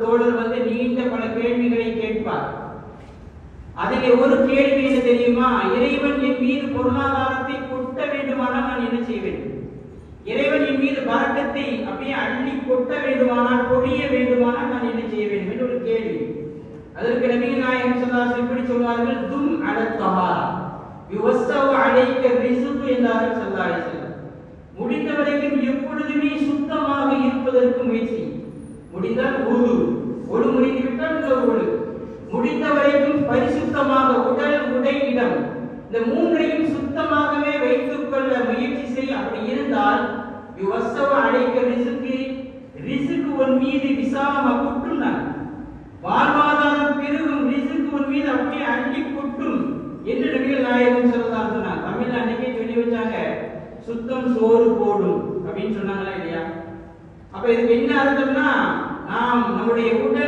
தோழர் நீண்ட பல கேள்விகளை கேட்பார். அதிலே ஒரு கேள்வி என்ன தெரியுமா? இறைவன் என் மீது பொருளாதாரத்தை கொட்ட வேண்டுமானால் நான் என்ன செய்ய வேண்டும்? இறைவன் என் மீது பரக்கத்தை அப்படியே அள்ளி கொட்ட வேண்டுமானால், பொழிய வேண்டுமானால் நான் என்ன செய்ய வேண்டும் என்று ஒரு கேள்வி. அதற்கு நபிகள் நாயகம் ஸல்லல்லாஹு அலைஹி வஸல்லம் இப்படி சொல்வார்கள், தும் அல தஹாரா யுவஸ்ஸவு அலைக ரிஸ்கு என்றார்கள் ஸல்லல்லாஹு அலைஹி வஸல்லம். முடிந்த வரைக்கும் எப்பொழுதுமே சுத்தமாக இருப்பதற்கு முயற்சி. முடிந்தால் ஒழு முடிந்துவிட்டால் இன்னொரு ஒழு. முடிந்த வரைக்கும் பரிசுத்தமாக உடல், உடை, இடம் இந்த மூன்றையும் சுத்தமாகவே வைத்துக் கொள்ள முயற்சி செய். அப்படி இருந்தால் யுவஸ்ஸவு அலைக ரிஸ்கு, ரிஸ்கு உன் மீது விசாலமாக கொட்டும். வாழ்வாதாரம் பெருகும், ரிஸ்கு உன் மீது அப்படியே அள்ளி கொட்டும் என்று நபிகள் நாயகம் ஸல்லல்லாஹு அலைஹி வஸல்லம் தமிழ்ல அன்னைக்கே சொல்லி வச்சாங்க. சுத்தம் சோறு போடும் அப்படின்னு சொன்னாங்களா இல்லையா? அப்ப இதுக்கு என்ன அர்த்தம்னா, நாம் நம்முடைய உடல்